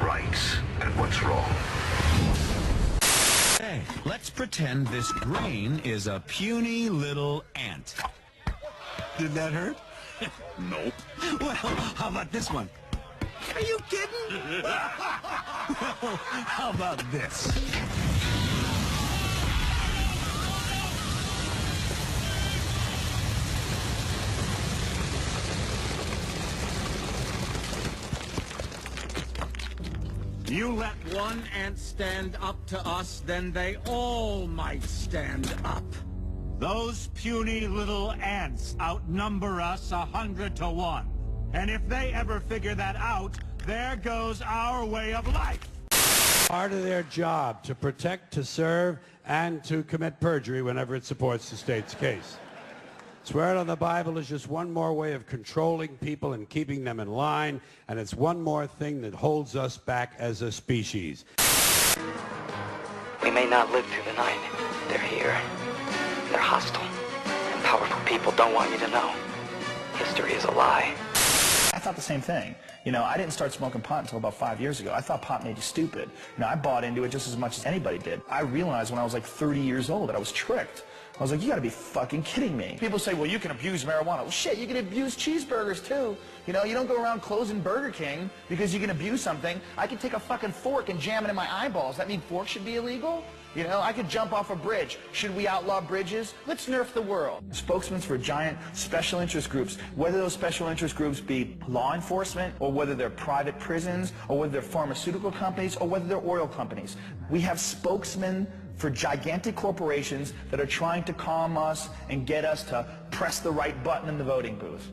right and what's wrong. Hey, let's pretend this grain is a puny little ant. Did that hurt? Nope. Well, how about this one? Are you kidding? Well, how about this? You let one ant stand up to us, then they all might stand up. Those puny little ants outnumber us 100 to 1. And if they ever figure that out, there goes our way of life. Part of their job to protect, to serve, and to commit perjury whenever it supports the state's case. Swearing on the Bible is just one more way of controlling people and keeping them in line, and it's one more thing that holds us back as a species. We may not live through the night. They're here. They're hostile. And powerful people don't want you to know. History is a lie. I thought the same thing. You know, I didn't start smoking pot until about 5 years ago. I thought pot made you stupid. You know, I bought into it just as much as anybody did. I realized when I was like 30 years old that I was tricked. I was like, you gotta be fucking kidding me. People say, well, you can abuse marijuana. Well, shit, you can abuse cheeseburgers too. You know, you don't go around closing Burger King because you can abuse something. I could take a fucking fork and jam it in my eyeballs. That mean forks should be illegal? You know, I could jump off a bridge. Should we outlaw bridges? Let's nerf the world. Spokesmen for giant special interest groups, whether those special interest groups be law enforcement, or whether they're private prisons, or whether they're pharmaceutical companies, or whether they're oil companies. We have spokesmen for gigantic corporations that are trying to calm us and get us to press the right button in the voting booth.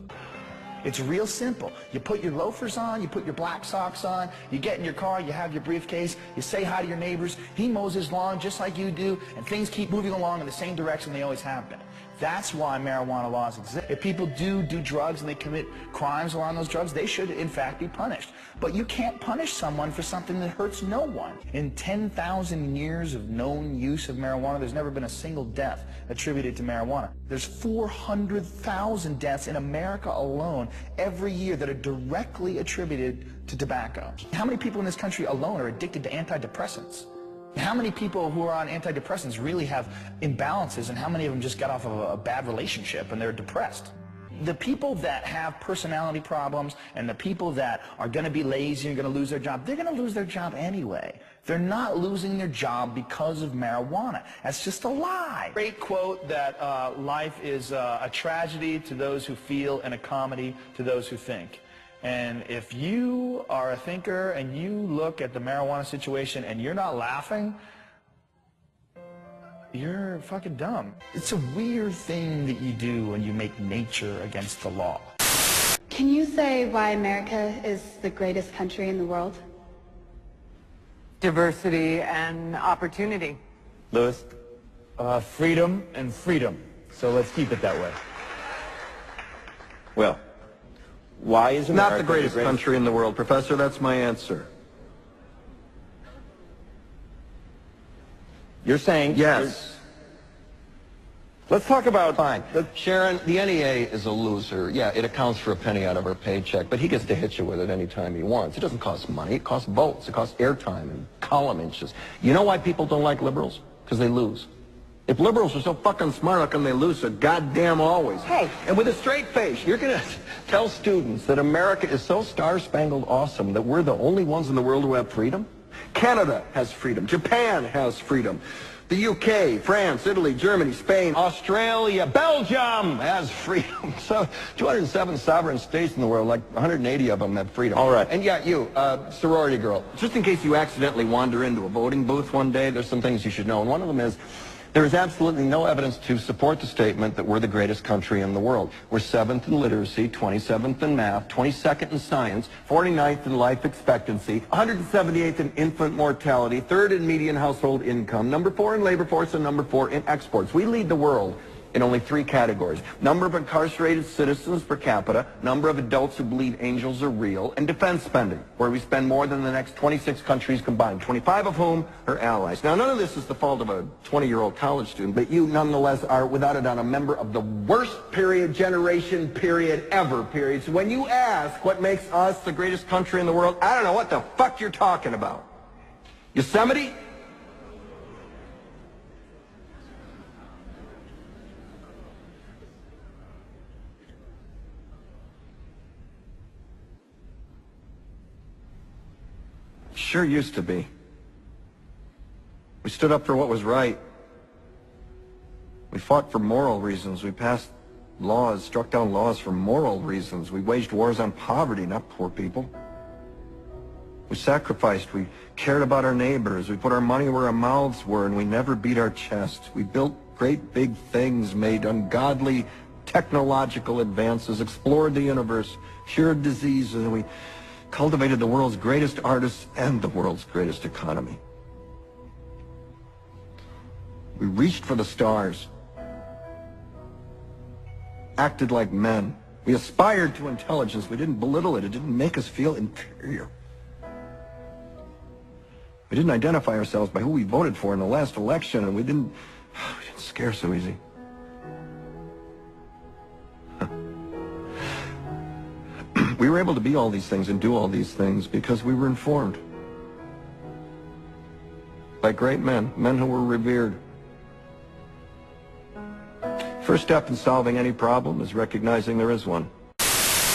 It's real simple. You put your loafers on, you put your black socks on, you get in your car, you have your briefcase, you say hi to your neighbors, he mows his lawn just like you do, and things keep moving along in the same direction they always have been. That's why marijuana laws exist. If people do drugs and they commit crimes along those drugs, they should in fact be punished. But you can't punish someone for something that hurts no one. In 10,000 years of known use of marijuana, there's never been a single death attributed to marijuana. There's 400,000 deaths in America alone every year that are directly attributed to tobacco. How many people in this country alone are addicted to antidepressants? How many people who are on antidepressants really have imbalances, and how many of them just got off of a bad relationship and they're depressed? The people that have personality problems and the people that are going to be lazy and going to lose their job, they're going to lose their job anyway. They're not losing their job because of marijuana. That's just a lie. Great quote that life is a tragedy to those who feel and a comedy to those who think. And if you are a thinker and you look at the marijuana situation and you're not laughing, you're fucking dumb. It's a weird thing that you do when you make nature against the law. Can you say why America is the greatest country in the world? Diversity and opportunity. Lewis? Freedom and freedom. So let's keep it that way. Well, why is America not the greatest country in the world, Professor? That's my answer. You're saying... Yes. Let's talk about... Fine. Sharon, the NEA is a loser. Yeah, it accounts for a penny out of our paycheck, but he gets to hit you with it anytime he wants. It doesn't cost money. It costs votes. It costs airtime and column inches. You know why people don't like liberals? Because they lose. If liberals are so fucking smart, how come they lose so goddamn always? Hey. And with a straight face, you're going to tell students that America is so star-spangled awesome that we're the only ones in the world who have freedom? Canada has freedom. Japan has freedom. The UK, France, Italy, Germany, Spain, Australia, Belgium has freedom. So 207 sovereign states in the world, like 180 of them have freedom. All right. And yeah, you, sorority girl, just in case you accidentally wander into a voting booth one day, there's some things you should know. And one of them is, there is absolutely no evidence to support the statement that we're the greatest country in the world. We're 7th in literacy, 27th in math, 22nd in science, 49th in life expectancy, 178th in infant mortality, 3rd in median household income, number 4 in labor force, and number 4 in exports. We lead the world in only 3 categories: number of incarcerated citizens per capita, number of adults who believe angels are real, and defense spending, where we spend more than the next 26 countries combined, 25 of whom are allies. Now, none of this is the fault of a 20-year-old college student, but you nonetheless are, without a doubt, a member of the worst generation ever. So when you ask what makes us the greatest country in the world, I don't know what the fuck you're talking about. Yosemite? Sure used to be. We stood up for what was right. We fought for moral reasons. We passed laws, struck down laws for moral reasons. We waged wars on poverty, not poor people. We sacrificed. We cared about our neighbors. We put our money where our mouths were, and we never beat our chest. We built great big things, made ungodly technological advances, explored the universe, cured diseases, and we cultivated the world's greatest artists and the world's greatest economy. We reached for the stars, acted like men. We aspired to intelligence. We didn't belittle it. It didn't make us feel inferior. We didn't identify ourselves by who we voted for in the last election, and we didn't scare so easy. We were able to be all these things and do all these things because we were informed by great men, men who were revered. First step in solving any problem is recognizing there is one.